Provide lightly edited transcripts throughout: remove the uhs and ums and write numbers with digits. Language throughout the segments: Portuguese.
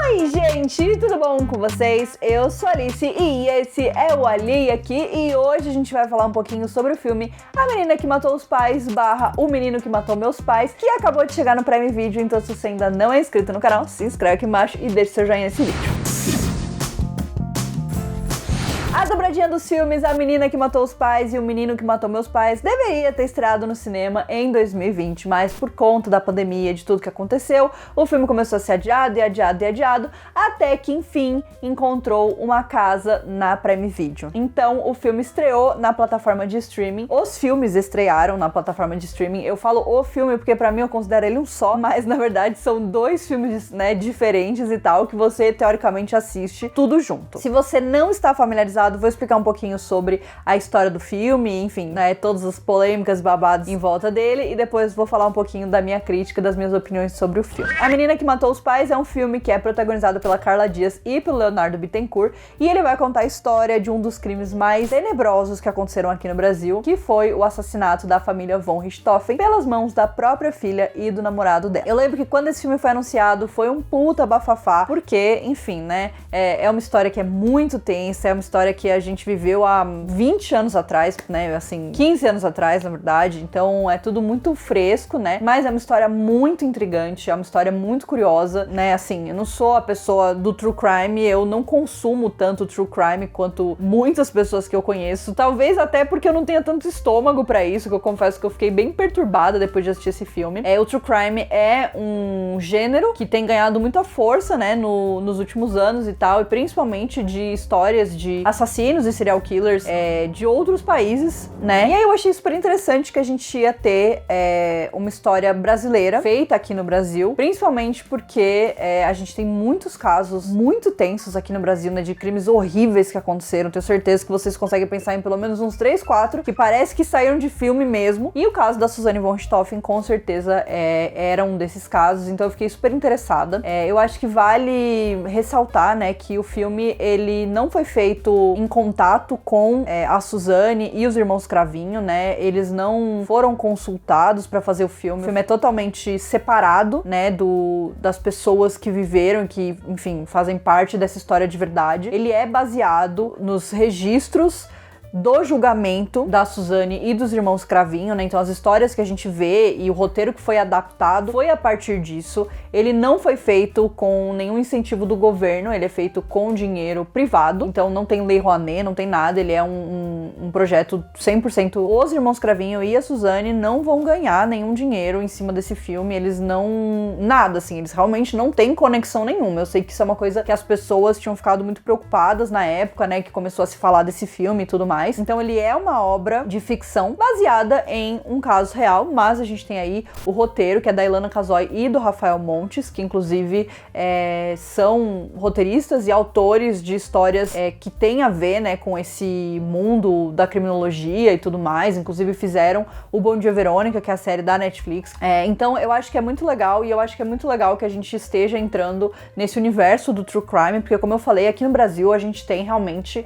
Oi gente, tudo bom com vocês? Eu sou a Alice e esse é o Ali aqui e hoje a gente vai falar um pouquinho sobre o filme A Menina que Matou os Pais / O Menino que Matou Meus Pais, que acabou de chegar no Prime Video, então se você ainda não é inscrito no canal, se inscreve aqui embaixo e deixa seu joinha nesse vídeo. A dobradinha dos filmes A Menina que Matou os Pais e O Menino que Matou Meus Pais deveria ter estreado no cinema em 2020, mas por conta da pandemia e de tudo que aconteceu, o filme começou a ser adiado e adiado e adiado, até que enfim encontrou uma casa na Prime Video. Então o filme estreou na plataforma de streaming, os filmes estrearam na plataforma de streaming. Eu falo o filme porque pra mim eu considero ele um só, mas na verdade são dois filmes, né, diferentes e tal, que você teoricamente assiste tudo junto. Se você não está familiarizado, vou explicar um pouquinho sobre a história do filme, enfim, né, todas as polêmicas babadas em volta dele, e depois vou falar um pouquinho da minha crítica, das minhas opiniões sobre o filme. A Menina que Matou os Pais é um filme que é protagonizado pela Carla Dias e pelo Leonardo Bittencourt, e ele vai contar a história de um dos crimes mais tenebrosos que aconteceram aqui no Brasil, que foi o assassinato da família von Richthofen pelas mãos da própria filha e do namorado dela. Eu lembro que quando esse filme foi anunciado, foi um puta bafafá, porque, enfim, né, é uma história que é muito tensa, é uma história que a gente viveu há 20 anos atrás, né, assim, 15 anos atrás, na verdade, então é tudo muito fresco, né, mas é uma história muito intrigante, é uma história muito curiosa, né, assim, eu não sou a pessoa do true crime, eu não consumo tanto true crime quanto muitas pessoas que eu conheço, talvez até porque eu não tenha tanto estômago pra isso, que eu confesso que eu fiquei bem perturbada depois de assistir esse filme. O true crime é um gênero que tem ganhado muita força, né, nos últimos anos e tal, e principalmente de histórias de assassinos e serial killers de outros países, né? E aí eu achei super interessante que a gente ia ter uma história brasileira feita aqui no Brasil, principalmente porque a gente tem muitos casos muito tensos aqui no Brasil, né, de crimes horríveis que aconteceram. Tenho certeza que vocês conseguem pensar em pelo menos uns 3, 4 que parece que saíram de filme mesmo. E o caso da Suzane von Richthofen com certeza era um desses casos, então eu fiquei super interessada. Eu acho que vale ressaltar, né, que o filme ele não foi feito em contato com a Suzane e os irmãos Cravinho, né? Eles não foram consultados pra fazer o filme. O filme é totalmente separado, né, das pessoas que viveram, que, enfim, fazem parte dessa história de verdade. Ele é baseado nos registros do julgamento da Suzane e dos irmãos Cravinho, né? Então as histórias que a gente vê e o roteiro que foi adaptado foi a partir disso. Ele não foi feito com nenhum incentivo do governo, ele é feito com dinheiro privado, então não tem lei Rouanet, não tem nada, ele é um projeto 100%. Os irmãos Cravinho e a Suzane não vão ganhar nenhum dinheiro em cima desse filme, eles não... nada, assim, eles realmente não têm conexão nenhuma. Eu sei que isso é uma coisa que as pessoas tinham ficado muito preocupadas na época, né, que começou a se falar desse filme e tudo mais. Então ele é uma obra de ficção baseada em um caso real, mas a gente tem aí o roteiro, que é da Ilana Casoy e do Rafael Montes, que inclusive são roteiristas e autores de histórias que têm a ver, né, com esse mundo da criminologia e tudo mais. Inclusive fizeram o Bom Dia Verônica, que é a série da Netflix. Então eu acho que é muito legal, e eu acho que é muito legal que a gente esteja entrando nesse universo do true crime, porque como eu falei, aqui no Brasil a gente tem realmente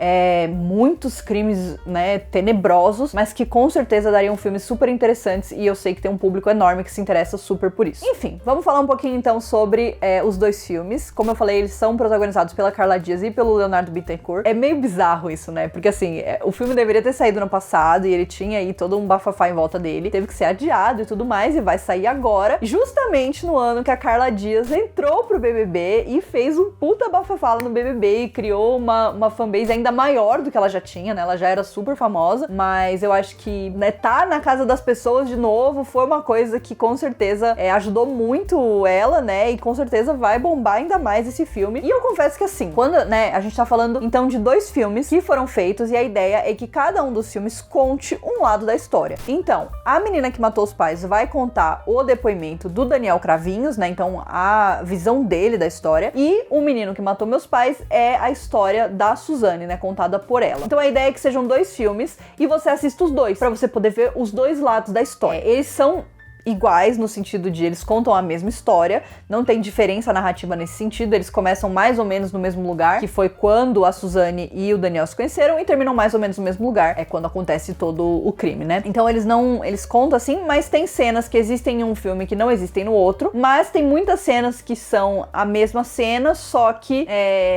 muitos crimes, né, tenebrosos, mas que com certeza dariam filmes super interessantes, e eu sei que tem um público enorme que se interessa super por isso. Enfim, vamos falar um pouquinho então sobre os dois filmes. Como eu falei, eles são protagonizados pela Carla Dias e pelo Leonardo Bittencourt. É meio bizarro isso, né, porque assim, o filme deveria ter saído no passado e ele tinha aí todo um bafafá em volta dele, teve que ser adiado e tudo mais, e vai sair agora, justamente no ano que a Carla Dias entrou pro BBB e fez um puta bafafá lá no BBB e criou uma fanbase ainda maior do que ela já tinha, né, ela já era super famosa, mas eu acho que, né, tá na casa das pessoas de novo foi uma coisa que com certeza ajudou muito ela, né, e com certeza vai bombar ainda mais esse filme. E eu confesso que assim, quando, né, a gente tá falando então de dois filmes que foram feitos e a ideia é que cada um dos filmes conte um lado da história. Então, A Menina que Matou os Pais vai contar o depoimento do Daniel Cravinhos, né, então a visão dele da história, e O Menino que Matou Meus Pais é a história da Suzane, né, contada por ela. Então a ideia é que sejam dois filmes e você assista os dois, pra você poder ver os dois lados da história. Eles são iguais no sentido de eles contam a mesma história, não tem diferença narrativa nesse sentido, eles começam mais ou menos no mesmo lugar, que foi quando a Suzane e o Daniel se conheceram, e terminam mais ou menos no mesmo lugar, é quando acontece todo o crime, né? Então eles contam assim, mas tem cenas que existem em um filme que não existem no outro, mas tem muitas cenas que são a mesma cena, só que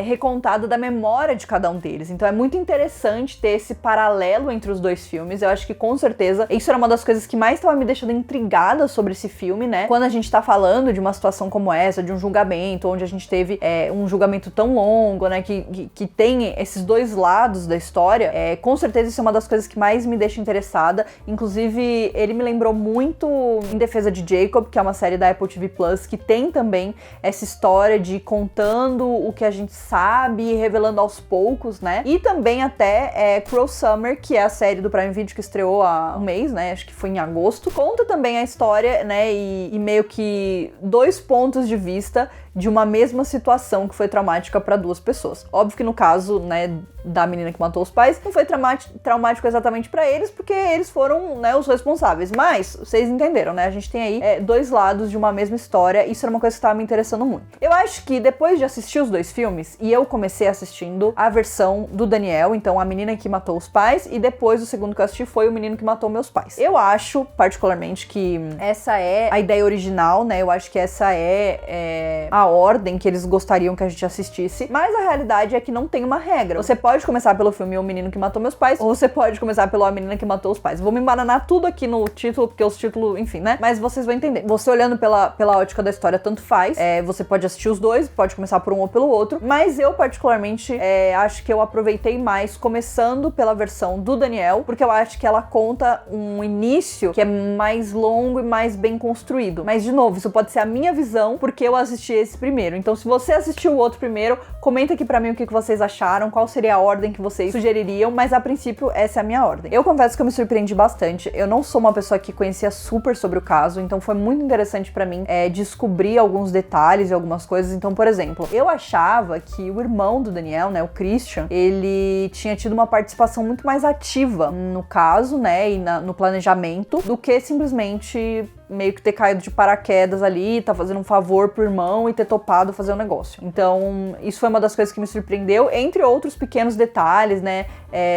recontada da memória de cada um deles. Então é muito interessante ter esse paralelo entre os dois filmes. Eu acho que com certeza isso era uma das coisas que mais estava me deixando intrigada sobre esse filme, né? Quando a gente tá falando de uma situação como essa, de um julgamento, onde a gente teve um julgamento tão longo, né? Que tem esses dois lados da história, com certeza isso é uma das coisas que mais me deixa interessada. Inclusive, ele me lembrou muito Em Defesa de Jacob, que é uma série da Apple TV Plus, que tem também essa história de contando o que a gente sabe e revelando aos poucos, né? E também até Cruel Summer, que é a série do Prime Video que estreou há um mês, né? Acho que foi em agosto. Conta também a história, né? E meio que dois pontos de vista de uma mesma situação que foi traumática para duas pessoas. Óbvio que no caso, né, da menina que matou os pais, não foi traumático exatamente para eles, porque eles foram, né, os responsáveis. Mas, vocês entenderam, né? A gente tem aí dois lados de uma mesma história. Isso era uma coisa que estava me interessando muito. Eu acho que depois de assistir os dois filmes, e eu comecei assistindo a versão do Daniel, então a menina que matou os pais, e depois o segundo que eu assisti foi o menino que matou meus pais. Eu acho, particularmente, que essa é a ideia original, né? Eu acho que essa é a ordem que eles gostariam que a gente assistisse, mas a realidade é que não tem uma regra. Você pode começar pelo filme O Menino que Matou Meus Pais, ou você pode começar pelo A Menina que Matou os Pais. Vou me embananar tudo aqui no título, porque os títulos, enfim, né? Mas vocês vão entender. Você olhando pela ótica da história, tanto faz. Você pode assistir os dois, pode começar por um ou pelo outro, mas eu, particularmente, acho que eu aproveitei mais começando pela versão do Daniel, porque eu acho que ela conta um início que é mais longo e mais bem construído. Mas, de novo, isso pode ser a minha visão, porque eu assisti esse primeiro. Então, se você assistiu o outro primeiro, comenta aqui pra mim o que vocês acharam, qual seria a ordem que vocês sugeririam, mas a princípio essa é a minha ordem. Eu confesso que eu me surpreendi bastante. Eu não sou uma pessoa que conhecia super sobre o caso, então foi muito interessante pra mim descobrir alguns detalhes e algumas coisas. Então, por exemplo, eu achava que o irmão do Daniel, né, o Christian, ele tinha tido uma participação muito mais ativa no caso, né, e no planejamento, do que simplesmente meio que ter caído de paraquedas ali, tá fazendo um favor pro irmão e ter topado fazer um negócio. Então, isso foi uma das coisas que me surpreendeu, entre outros pequenos detalhes, né,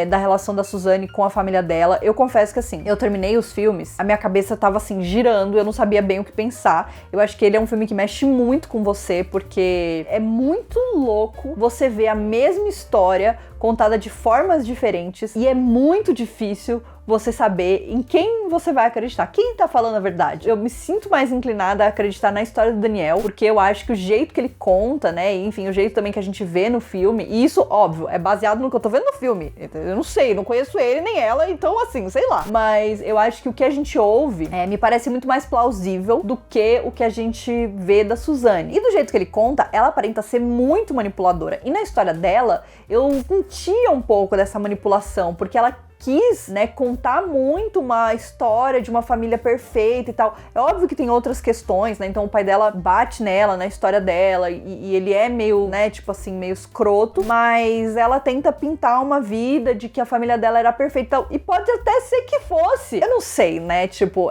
da relação da Suzane com a família dela. Eu confesso que, assim, eu terminei os filmes, a minha cabeça tava, assim, girando, eu não sabia bem o que pensar. Eu acho que ele é um filme que mexe muito com você, porque é muito louco você ver a mesma história contada de formas diferentes, e é muito difícil você saber em quem você vai acreditar, quem tá falando a verdade. Eu me sinto mais inclinada a acreditar na história do Daniel, porque eu acho que o jeito que ele conta, né, enfim, o jeito também que a gente vê no filme, e isso, óbvio, é baseado no que eu tô vendo no filme. Eu não sei, não conheço ele nem ela, então assim, sei lá. Mas eu acho que o que a gente ouve me parece muito mais plausível do que o que a gente vê da Suzane. E do jeito que ele conta, ela aparenta ser muito manipuladora. E na história dela, eu sentia um pouco dessa manipulação, porque ela quis, né, contar muito uma história de uma família perfeita e tal. É óbvio que tem outras questões, né, então o pai dela bate nela, na história dela, e ele é meio, né, tipo assim, meio escroto, mas ela tenta pintar uma vida de que a família dela era perfeita, e pode até ser que fosse. Eu não sei, né, tipo,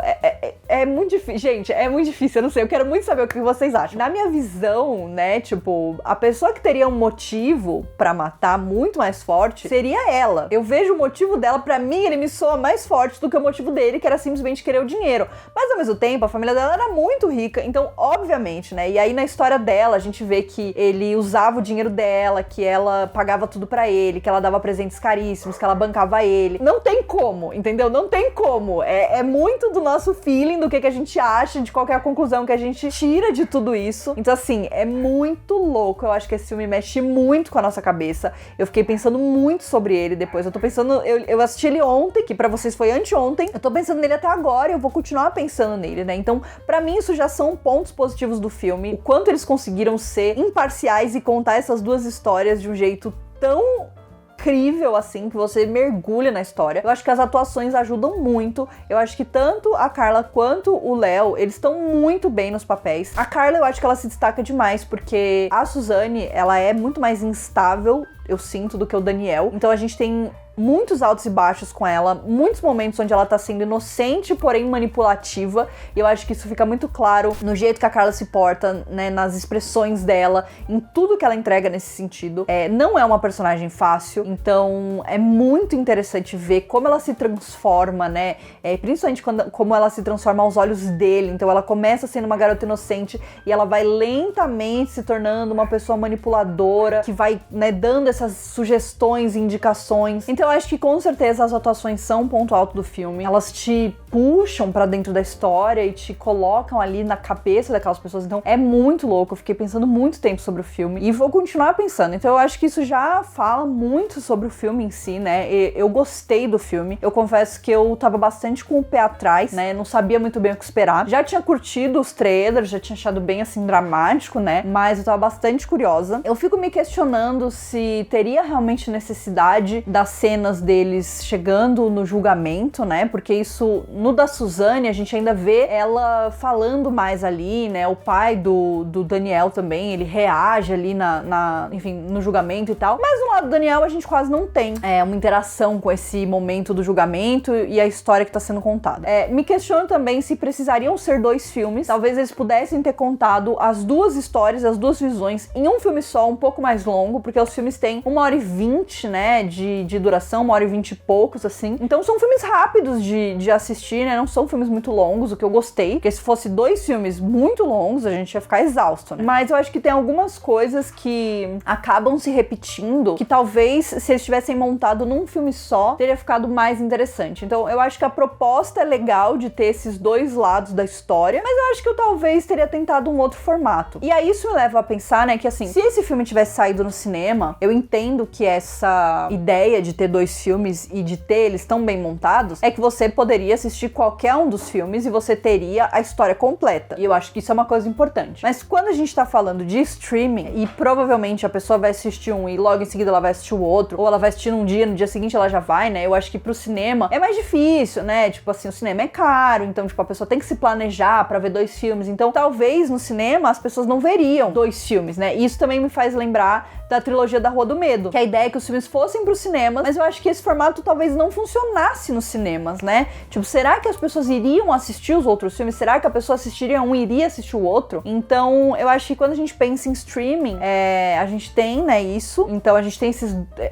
é muito difícil, gente, é muito difícil, eu não sei, eu quero muito saber o que vocês acham. Na minha visão, né, tipo, a pessoa que teria um motivo pra matar muito mais forte seria ela. Eu vejo o motivo dela, pra mim, ele me soa mais forte do que o motivo dele, que era simplesmente querer o dinheiro. Mas, ao mesmo tempo, a família dela era muito rica, então, obviamente, né, e aí na história dela, a gente vê que ele usava o dinheiro dela, que ela pagava tudo pra ele, que ela dava presentes caríssimos, que ela bancava ele. Não tem como, entendeu? Não tem como. É muito do nosso feeling, do que a gente acha, de qual que é a conclusão que a gente tira de tudo isso. Então, assim, é muito louco. Eu acho que esse filme mexe muito com a nossa cabeça. Eu fiquei pensando muito sobre ele depois. Eu tô pensando... Eu assisti ele ontem, que pra vocês foi anteontem. Eu tô pensando nele até agora e eu vou continuar pensando nele, né? Então, pra mim, isso já são pontos positivos do filme. O quanto eles conseguiram ser imparciais e contar essas duas histórias de um jeito tão incrível, assim, que você mergulha na história. Eu acho que as atuações ajudam muito. Eu acho que tanto a Carla quanto o Léo, eles estão muito bem nos papéis. A Carla, eu acho que ela se destaca demais, porque a Suzane, ela é muito mais instável eu sinto, do que o Daniel. Então a gente tem muitos altos e baixos com ela, muitos momentos onde ela tá sendo inocente, porém manipulativa, e eu acho que isso fica muito claro no jeito que a Carla se porta, né, nas expressões dela, em tudo que ela entrega nesse sentido. Não é uma personagem fácil, então é muito interessante ver como ela se transforma, né, principalmente como ela se transforma aos olhos dele. Então ela começa sendo uma garota inocente e ela vai lentamente se tornando uma pessoa manipuladora, que vai, né, dando essas sugestões e indicações. Então eu acho que com certeza as atuações são um ponto alto do filme. Elas te puxam pra dentro da história e te colocam ali na cabeça daquelas pessoas. Então é muito louco. Eu fiquei pensando muito tempo sobre o filme e vou continuar pensando. Então eu acho que isso já fala muito sobre o filme em si, né? Eu gostei do filme. Eu confesso que eu tava bastante com o pé atrás, né? Não sabia muito bem o que esperar. Já tinha curtido os trailers, já tinha achado bem assim dramático, né? Mas eu tava bastante curiosa. Eu fico me questionando se teria realmente necessidade das cenas deles chegando no julgamento, né? Porque isso, no da Suzane, a gente ainda vê ela falando mais ali, né? O pai do Daniel também, ele reage ali enfim, no julgamento e tal. Mas no lado do Daniel, a gente quase não tem uma interação com esse momento do julgamento e a história que tá sendo contada. Me questiono também se precisariam ser 2 filmes. Talvez eles pudessem ter contado as 2 histórias, as 2 visões em um filme só, um pouco mais longo, porque os filmes têm 1h20, né, de duração, 1h20 e poucos, assim. Então são filmes rápidos de assistir, né? Não são filmes muito longos, o que eu gostei. Porque se fosse 2 filmes muito longos, a gente ia ficar exausto, né? Mas eu acho que tem algumas coisas que acabam se repetindo, que talvez, se eles tivessem montado num filme só, teria ficado mais interessante. Então eu acho que a proposta é legal de ter esses 2 lados da história, mas eu acho que eu talvez teria tentado um outro formato. E aí isso me leva a pensar, né, que assim, se esse filme tivesse saído no cinema, eu entendo que essa ideia de ter 2 filmes e de ter eles tão bem montados, é que você poderia assistir qualquer um dos filmes e você teria a história completa. E eu acho que isso é uma coisa importante. Mas quando a gente tá falando de streaming, e provavelmente a pessoa vai assistir um e logo em seguida ela vai assistir o outro, ou ela vai assistir num dia, no dia seguinte ela já vai, né? Eu acho que pro cinema é mais difícil, né? Tipo assim, o cinema é caro, então tipo, a pessoa tem que se planejar pra ver 2 filmes. Então talvez no cinema as pessoas não veriam 2 filmes, né? E isso também me faz lembrar da trilogia da Rua do Medo, que a ideia é que os filmes fossem pro cinema, mas eu acho que esse formato talvez não funcionasse nos cinemas, né? Tipo, será que as pessoas iriam assistir os outros filmes? Será que a pessoa assistiria um e iria assistir o outro? Então, eu acho que quando a gente pensa em streaming, a gente tem, né, isso. Então, a gente tem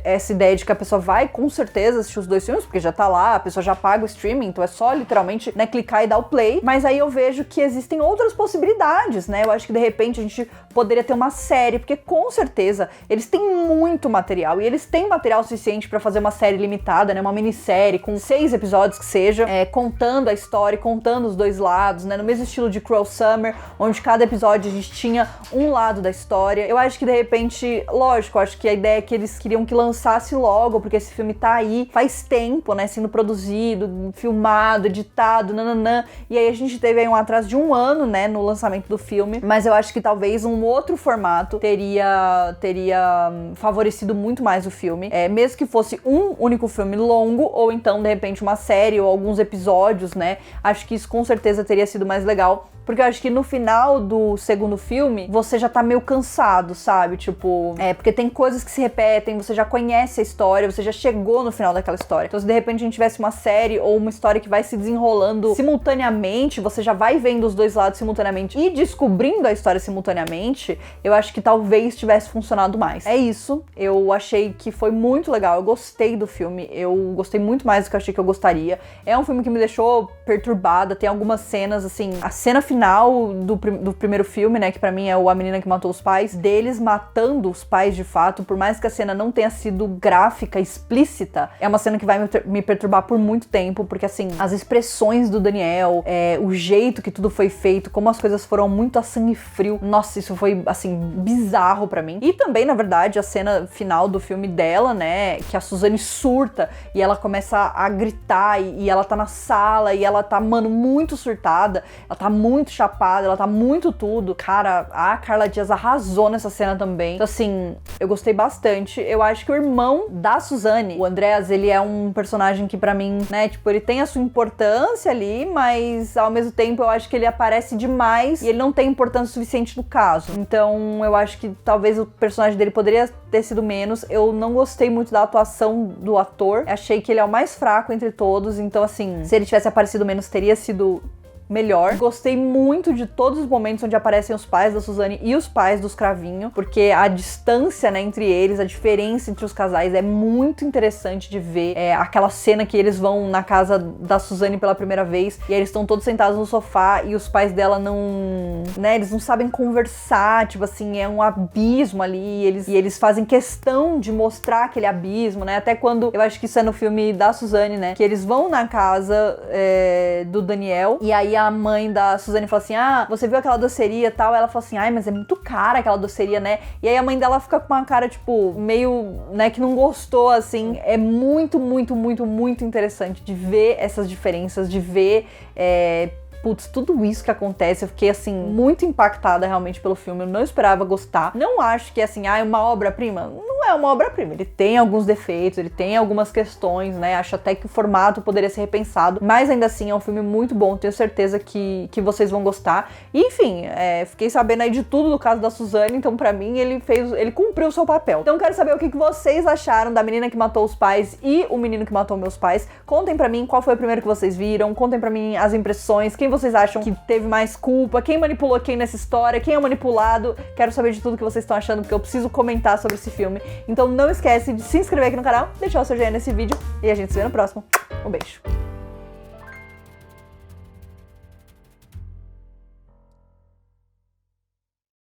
essa ideia de que a pessoa vai, com certeza, assistir os 2 filmes, porque já tá lá, a pessoa já paga o streaming, então é só, literalmente, né, clicar e dar o play. Mas aí eu vejo que existem outras possibilidades, né? Eu acho que, de repente, a gente poderia ter uma série, porque, com certeza, eles têm muito material, e eles têm material suficiente pra fazer uma série limitada, né, uma minissérie com 6 episódios que seja, contando a história, contando os 2 lados, né, no mesmo estilo de Cruel Summer, onde cada episódio a gente tinha um lado da história. Eu acho que, de repente, lógico, eu acho que a ideia é que eles queriam que lançasse logo, porque esse filme tá aí faz tempo, né, sendo produzido, filmado, editado, nananã, e aí a gente teve aí um atraso de 1 ano, né, no lançamento do filme, mas eu acho que talvez um outro formato teria favorecido muito mais o filme, mesmo que fosse um único filme longo, ou então, de repente, uma série ou alguns episódios, né, acho que isso com certeza teria sido mais legal, porque eu acho que no final do segundo filme, você já tá meio cansado, sabe? Tipo, porque tem coisas que se repetem, você já conhece a história, você já chegou no final daquela história. Então, se de repente a gente tivesse uma série ou uma história que vai se desenrolando simultaneamente, você já vai vendo os 2 lados simultaneamente e descobrindo a história simultaneamente, eu acho que talvez tivesse funcionado mais. É isso, eu achei que foi muito legal, eu gostei do filme, eu gostei muito mais do que eu achei que eu gostaria. É um filme que me deixou perturbada, tem algumas cenas, assim, a cena final do primeiro filme, né, que pra mim é A Menina que Matou os Pais, deles matando os pais de fato, por mais que a cena não tenha sido gráfica, explícita, é uma cena que vai me perturbar por muito tempo, porque assim, as expressões do Daniel, o jeito que tudo foi feito, como as coisas foram muito a sangue frio, nossa, isso foi, assim, bizarro pra mim. E também, na verdade, a cena final do filme dela, né, que a Suzane surta e ela começa a gritar e ela tá na sala e ela tá, mano, muito surtada, ela tá muito muito chapada, ela tá muito tudo. Cara, a Carla Dias arrasou nessa cena também. Então, assim, eu gostei bastante. Eu acho que o irmão da Suzane, o Andreas, ele é um personagem que pra mim, né, tipo, ele tem a sua importância ali, mas ao mesmo tempo eu acho que ele aparece demais e ele não tem importância suficiente no caso. Então, eu acho que talvez o personagem dele poderia ter sido menos. Eu não gostei muito da atuação do ator. Achei que ele é o mais fraco entre todos. Então, assim, se ele tivesse aparecido menos, teria sido melhor. Gostei muito de todos os momentos onde aparecem os pais da Suzane e os pais dos Cravinho, porque a distância, né, entre eles, a diferença entre os casais é muito interessante de ver. Aquela cena que eles vão na casa da Suzane pela primeira vez e aí eles estão todos sentados no sofá e os pais dela não, né, eles não sabem conversar, tipo assim, é um abismo ali e eles fazem questão de mostrar aquele abismo, né, até quando, eu acho que isso é no filme da Suzane, né, que eles vão na casa do Daniel e aí a mãe da Suzane fala assim, você viu aquela doceria e tal? Ela fala assim, mas é muito cara aquela doceria, né? E aí a mãe dela fica com uma cara, tipo, meio, né, que não gostou, assim. É muito, muito, muito, muito interessante de ver essas diferenças, de ver, tudo isso que acontece. Eu fiquei, assim, muito impactada realmente pelo filme. Eu não esperava gostar. Não acho que, assim, é uma obra-prima. Não é uma obra-prima. Ele tem alguns defeitos, ele tem algumas questões, né? Acho até que o formato poderia ser repensado. Mas ainda assim, é um filme muito bom. Tenho certeza que vocês vão gostar. E, enfim, fiquei sabendo aí de tudo do caso da Suzane. Então, pra mim, ele cumpriu o seu papel. Então, quero saber o que vocês acharam da Menina que Matou os Pais e O Menino que Matou Meus Pais. Contem pra mim qual foi o primeiro que vocês viram. Contem pra mim as impressões. Quem vocês acham que teve mais culpa? Quem manipulou quem nessa história? Quem é manipulado? Quero saber de tudo que vocês estão achando, porque eu preciso comentar sobre esse filme. Então não esquece de se inscrever aqui no canal, deixar o seu joinha nesse vídeo e a gente se vê no próximo. Um beijo!